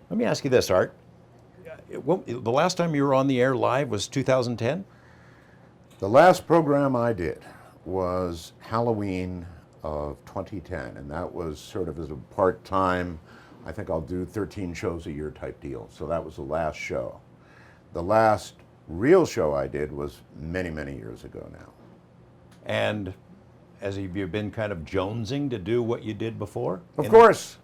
Let me ask you this, Art. The last time you were on the air live was 2010? The last program I did was Halloween of 2010, and that was sort of as a part-time, I think I'll do 13 shows a year type deal. So that was the last show. The last real show I did was many, many years ago now. And have you been kind of jonesing to do what you did before? Of course.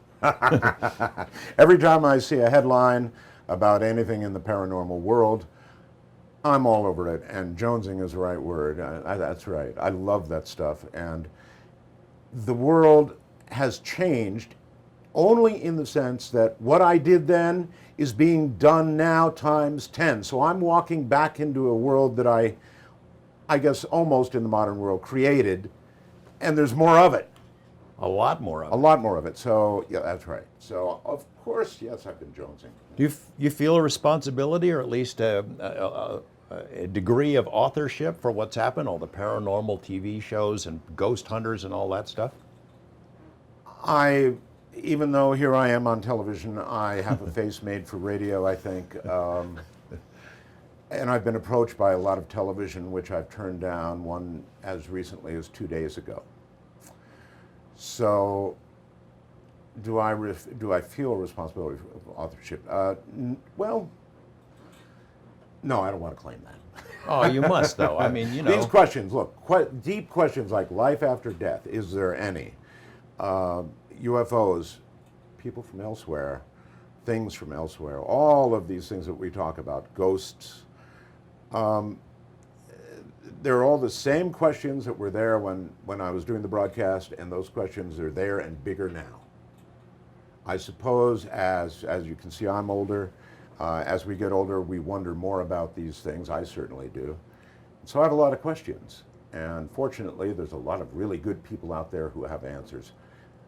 Every time I see a headline about anything in the paranormal world, I'm all over it, and jonesing is the right word. That's right. I love that stuff. And the world has changed only in the sense that what I did then is being done now times 10. So I'm walking back into a world that I guess almost in the modern world created, and there's more of it. A lot more of it. A lot more of it. So, yeah, that's right. So, of course, yes, I've been jonesing. Do you feel a responsibility, or at least a degree of authorship for what's happened, all the paranormal TV shows and ghost hunters and all that stuff? Even though here I am on television, I have a face made for radio, I think. And I've been approached by a lot of television, which I've turned down, one as recently as 2 days ago. So, do I feel a responsibility for authorship? Well, no, I don't want to claim that. Oh, you must, though. I mean, you know. These questions, look, quite deep questions like life after death, is there any? UFOs, people from elsewhere, things from elsewhere, all of these things that we talk about, ghosts. They're all the same questions that were there when I was doing the broadcast, and those questions are there and bigger now. I suppose as you can see, I'm older. As we get older, we wonder more about these things. I certainly do. So I have a lot of questions. And fortunately, there's a lot of really good people out there who have answers.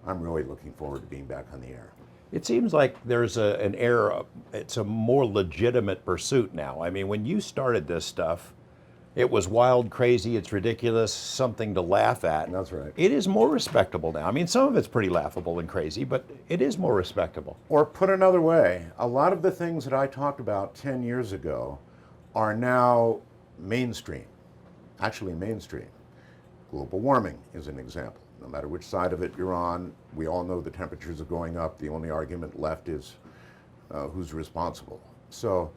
I'm really looking forward to being back on the air. It seems like there's an era, it's a more legitimate pursuit now. I mean, when you started this stuff, it was wild, crazy, it's ridiculous, something to laugh at. That's right. It is more respectable now. I mean, some of it's pretty laughable and crazy, but it is more respectable. Or put another way, a lot of the things that I talked about 10 years ago are now mainstream, actually mainstream. Global warming is an example. No matter which side of it you're on, we all know the temperatures are going up. The only argument left is who's responsible. So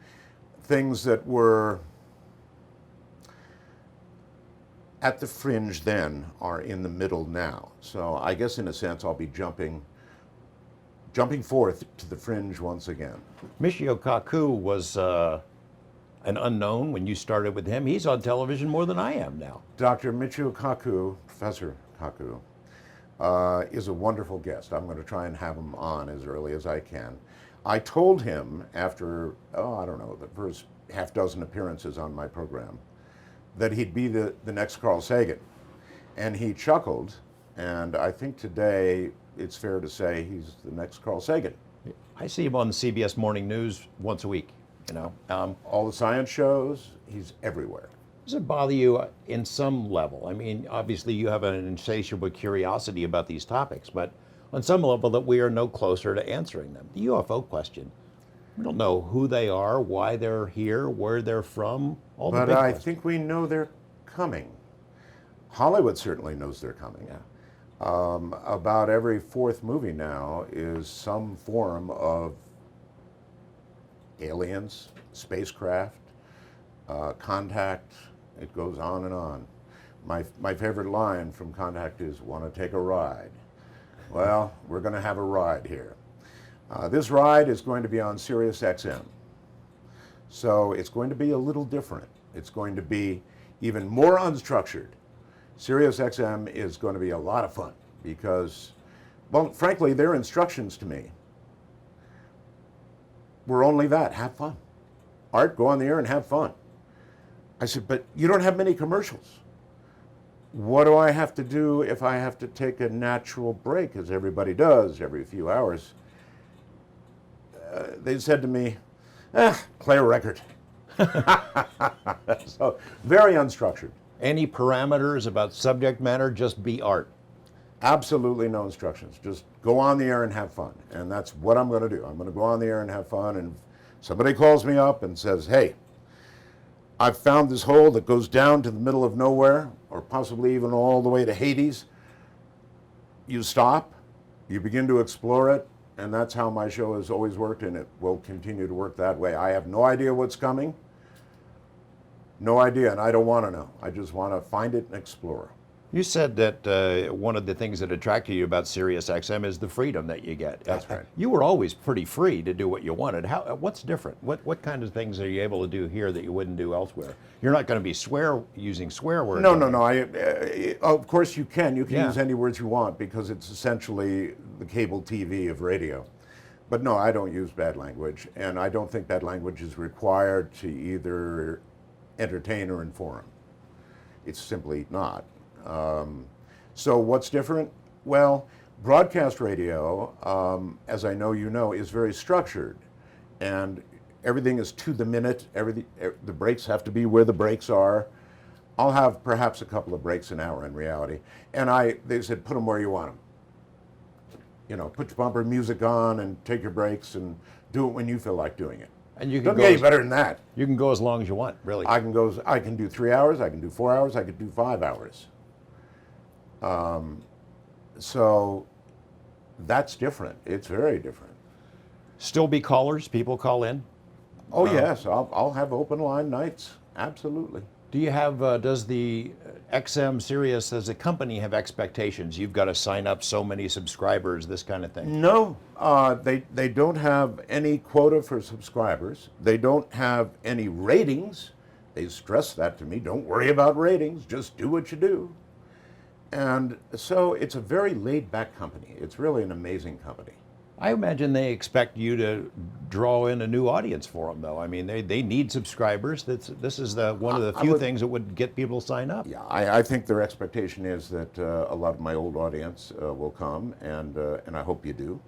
things that were at the fringe then are in the middle now. So I guess in a sense I'll be jumping forth to the fringe once again. Michio Kaku was an unknown when you started with him. He's on television more than I am now. Dr. Michio Kaku, Professor Kaku, is a wonderful guest. I'm going to try and have him on as early as I can. I told him after, I don't know, the first half dozen appearances on my program, that he'd be the next Carl Sagan. And he chuckled, and I think today it's fair to say he's the next Carl Sagan. I see him on the CBS Morning News once a week, you know. All the science shows, he's everywhere. Does it bother you in some level? I mean, obviously you have an insatiable curiosity about these topics, but on some level that we are no closer to answering them. The UFO question, we don't know who they are, why they're here, where they're from, all the big But I questions. think we know they're coming. Hollywood certainly knows they're coming. Yeah. About every fourth movie now is some form of aliens, spacecraft, contact. It goes on and on. My favorite line from Contact is, "Want to take a ride?" Well, we're going to have a ride here. This ride is going to be on Sirius XM. So it's going to be a little different. It's going to be even more unstructured. Sirius XM is going to be a lot of fun because, well, frankly, their instructions to me were only that: have fun. Art, go on the air and have fun. I said, but you don't have many commercials. What do I have to do if I have to take a natural break, as everybody does every few hours? They said to me, play a record. So very unstructured. Any parameters about subject matter, just be art. Absolutely no instructions. Just go on the air and have fun. And that's what I'm going to do. I'm going to go on the air and have fun. And somebody calls me up and says, hey, I've found this hole that goes down to the middle of nowhere, or possibly even all the way to Hades. You stop, you begin to explore it, and that's how my show has always worked, and it will continue to work that way. I have no idea what's coming. No idea, and I don't want to know. I just want to find it and explore. You said that one of the things that attracted you about SiriusXM is the freedom that you get. That's right. You were always pretty free to do what you wanted. What's different? What kind of things are you able to do here that you wouldn't do elsewhere? You're not going to be using swear words. No. Of course you can. You can Yeah. use any words you want because it's essentially the cable TV of radio. But no, I don't use bad language, and I don't think bad language is required to either entertain or inform. It's simply not. So what's different? Well, broadcast radio, as I know you know, is very structured, and everything is to the minute. The breaks have to be where the breaks are. I'll have perhaps a couple of breaks an hour in reality, and they said put them where you want them. You know, put your bumper music on and take your breaks and do it when you feel like doing it. And you can Doesn't go get any better than that. You can go as long as you want, really. I can do 3 hours, I can do 4 hours, I could do 5 hours. So that's different. It's very different. Still be callers. People call in. Oh yes, I'll have open line nights. Absolutely. Do you have? Does the XM Sirius as a company have expectations? You've got to sign up so many subscribers, this kind of thing. No, they don't have any quota for subscribers. They don't have any ratings. They stress that to me. Don't worry about ratings. Just do what you do. And so it's a very laid-back company. It's really an amazing company. I imagine they expect you to draw in a new audience for them, though. I mean, they need subscribers. This is one of the few things that would get people to sign up. Yeah, I think their expectation is that a lot of my old audience will come, and I hope you do.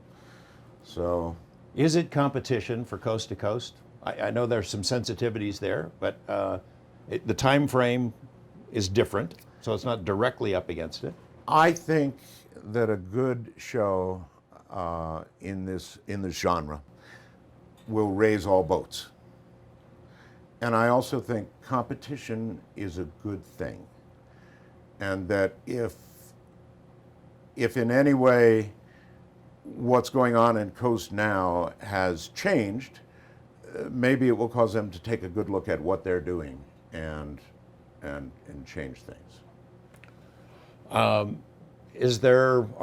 So, is it competition for coast to coast? I know there's some sensitivities there, but the time frame is different, so it's not directly up against it. I think that a good show in this genre will raise all boats. And I also think competition is a good thing. And that if in any way what's going on in Coast now has changed, maybe it will cause them to take a good look at what they're doing and change things. Are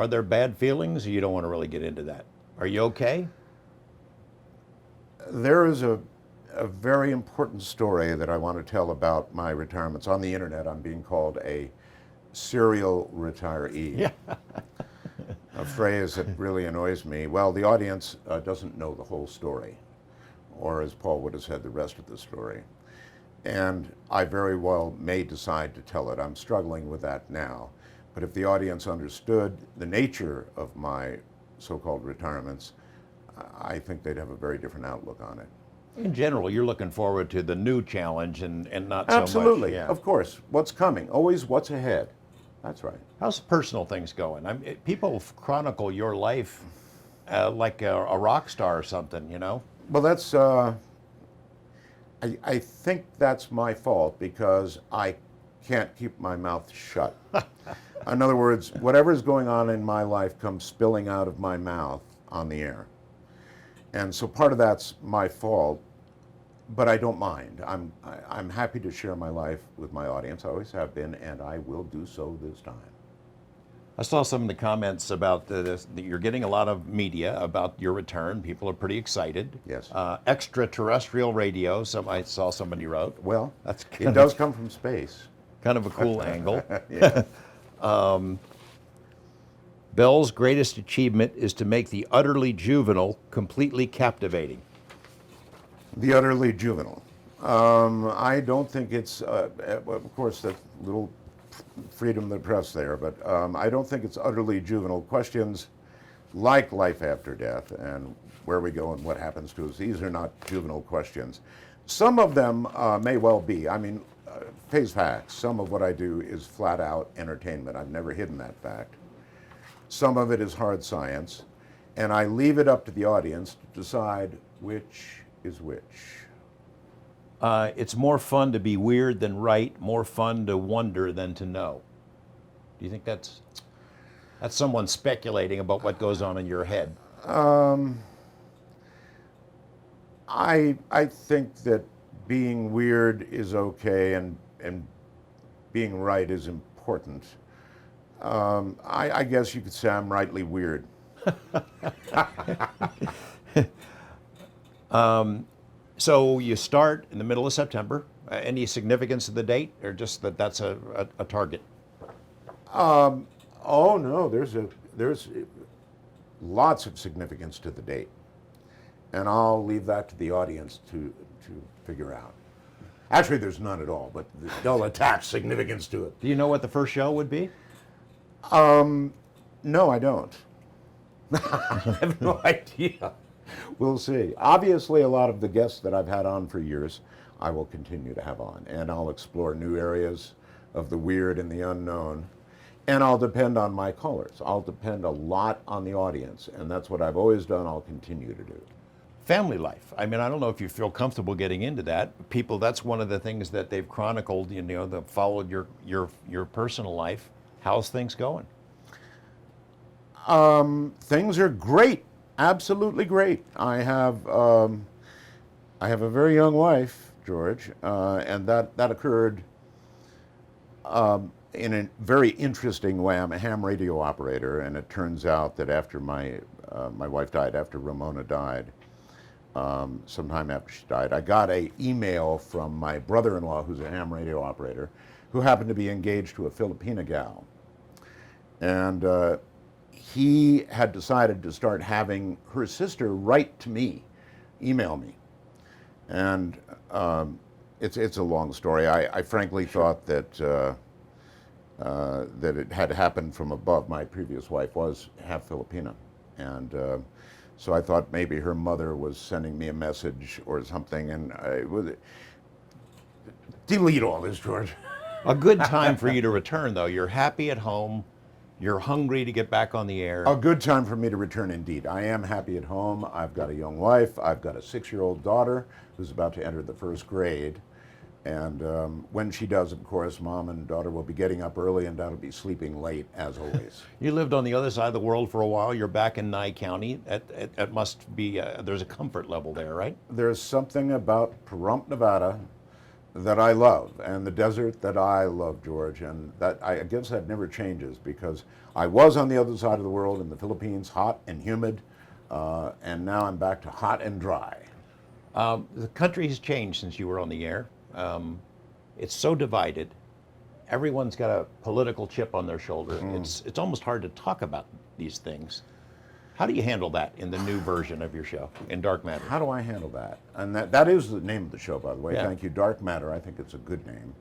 there bad feelings? You don't want to really get into that. Are you okay? There is a very important story that I want to tell about my retirements. On the internet, I'm being called a serial retiree. Yeah. A phrase that really annoys me. Well, the audience doesn't know the whole story, or as Paul would have said, the rest of the story. And I very well may decide to tell it. I'm struggling with that now. But if the audience understood the nature of my so-called retirements, I think they'd have a very different outlook on it. In general, you're looking forward to the new challenge and not so much. Absolutely, Yeah. of course. What's coming? Always what's ahead. That's right. How's personal things going? People chronicle your life like a rock star or something, you know? Well, that's, I think that's my fault because I can't keep my mouth shut. In other words, whatever's going on in my life comes spilling out of my mouth on the air. And so part of that's my fault, but I don't mind. I'm happy to share my life with my audience. I always have been, and I will do so this time. I saw some of the comments about that you're getting a lot of media about your return. People are pretty excited. Yes. Extraterrestrial radio, I saw somebody wrote. Well, That's it does come from space. kind of a cool angle. Yeah. Bell's greatest achievement is to make the utterly juvenile completely captivating. The utterly juvenile. I don't think it's, of course, that's a little freedom of the press there, but I don't think it's utterly juvenile. Questions like life after death and where we go and what happens to us, these are not juvenile questions. Some of them may well be. I mean, face facts, some of what I do is flat out entertainment. I've never hidden that fact. some of it is hard science, and I leave it up to the audience to decide which is which. It's more fun to be weird than right, more fun to wonder than to know. Do you think that's someone speculating about what goes on in your head? I think that being weird is okay, and being right is important. I guess you could say I'm rightly weird. So you start in the middle of September. Any significance to the date, or just that that's a target? Oh no, there's lots of significance to the date, and I'll leave that to the audience to figure out. Actually, there's none at all, but they'll attach significance to it. Do you know what the first show would be? No, I don't. I have no idea. We'll see. Obviously, a lot of the guests that I've had on for years, I will continue to have on, and I'll explore new areas of the weird and the unknown, and I'll depend on my callers. I'll depend a lot on the audience, and that's what I've always done. I'll continue to do. Family life. I mean, I don't know if you feel comfortable getting into that. People, that's one of the things that they've chronicled. You know, that followed your personal life. How's things going? Things are great, absolutely great. I have a very young wife, George, and that occurred in a very interesting way. I'm a ham radio operator, and it turns out that after my wife died, after Ramona died, sometime after she died, I got an email from my brother-in-law, who's a ham radio operator, who happened to be engaged to a Filipina gal. And he had decided to start having her sister write to me, email me. And it's a long story. I frankly thought that that it had happened from above. My previous wife was half Filipina. And so I thought maybe her mother was sending me a message or something. And delete all this, George. A good time for you to return, though. You're happy at home. You're hungry to get back on the air. A good time for me to return, indeed. I am happy at home. I've got a young wife. I've got a 6-year-old daughter who's about to enter the 1st grade. And when she does, of course, mom and daughter will be getting up early, and Dad will be sleeping late, as always. You lived on the other side of the world for a while. You're back in Nye County. That must be, there's a comfort level there, right? There's something about Pahrump, Nevada that I love, and the desert that I love, George, and that I guess that never changes, because I was on the other side of the world in the Philippines, hot and humid, and now I'm back to hot and dry. The country has changed since you were on the air. It's so divided. Everyone's got a political chip on their shoulder. It's almost hard to talk about these things. How do you handle that in the new version of your show, in Dark Matter? How do I handle that? And that is the name of the show, by the way. Yeah. Thank you, Dark Matter. I think it's a good name.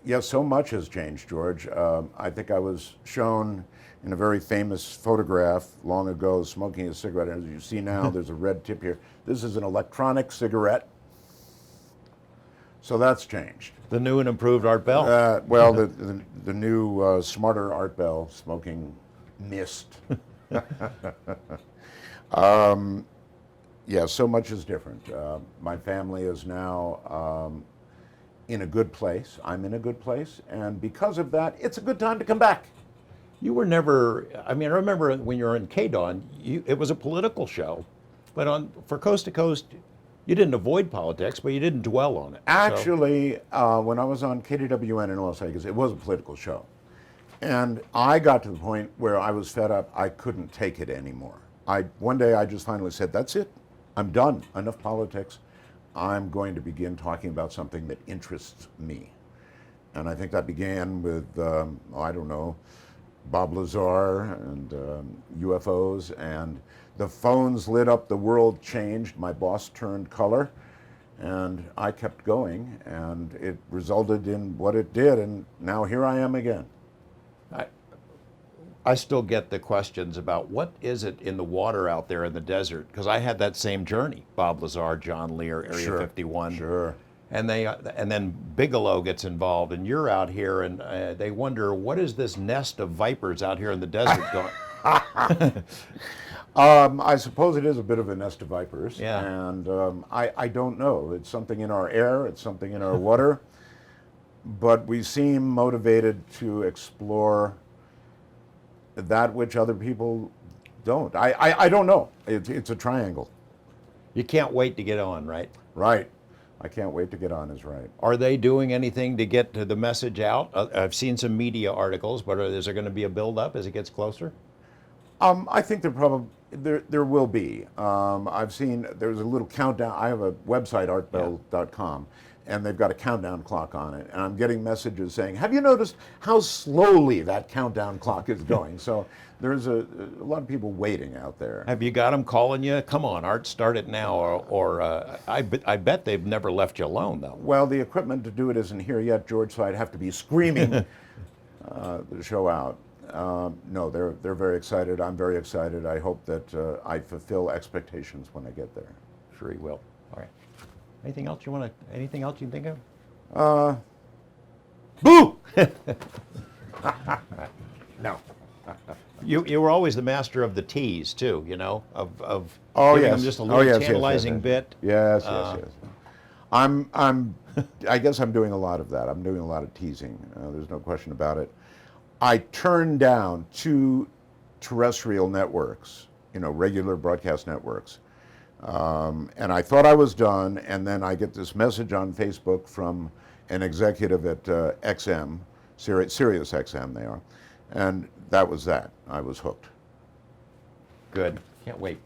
Yes, so much has changed, George. I think I was shown in a very famous photograph long ago smoking a cigarette. As you see now, there's a red tip here. This is an electronic cigarette. So that's changed. The new and improved Art Bell. Well, the new smarter Art Bell smoking mist. Yeah, so much is different. My family is now in a good place. I'm in a good place, and because of that, it's a good time to come back. You were never, I mean, I remember when you were in KDON, it was a political show, but for Coast to Coast, you didn't avoid politics, but you didn't dwell on it. Actually, when I was on KDWN in Las Vegas, it was a political show. And I got to the point where I was fed up. I couldn't take it anymore. One day I just finally said, that's it. I'm done. Enough politics. I'm going to begin talking about something that interests me. And I think that began with, I don't know, Bob Lazar and UFOs, and the phones lit up, the world changed, my boss turned color, and I kept going, and it resulted in what it did, and now here I am again. I still get the questions about what is it in the water out there in the desert, because I had that same journey. Bob Lazar, John Lear, Area 51. Sure. and then Bigelow gets involved, and you're out here, and they wonder what is this nest of vipers out here in the desert going. I suppose it is a bit of a nest of vipers, Yeah. and I don't know. It's something in our air, it's something in our water, but we seem motivated to explore that which other people don't. I don't know. It's a triangle. You can't wait to get on, right? Right. I can't wait to get on is right. Are they doing anything to get the message out? I've seen some media articles, but is there going to be a build-up as it gets closer? I think there will be. I've seen there's a little countdown. I have a website, artbell.com, and they've got a countdown clock on it. And I'm getting messages saying, have you noticed how slowly that countdown clock is going? So there's a lot of people waiting out there. Have you got them calling you? Come on, Art, start it now. Or I bet they've never left you alone, though. Well, the equipment to do it isn't here yet, George, so I'd have to be screaming the show out. No, they're very excited. I'm very excited. I hope that I fulfill expectations when I get there. Sure he will. All right. Anything else anything else you can think of? Boo! No. You were always the master of the tease too, you know, of Oh giving yes. them just a little yes, yes, tantalizing yes, bit. Yes, yes. I guess I'm doing a lot of that. I'm doing a lot of teasing. There's no question about it. I turned down 2 terrestrial networks, regular broadcast networks. And I thought I was done, and then I get this message on Facebook from an executive at XM, Sirius XM they are, and that was that. I was hooked. Good. Can't wait.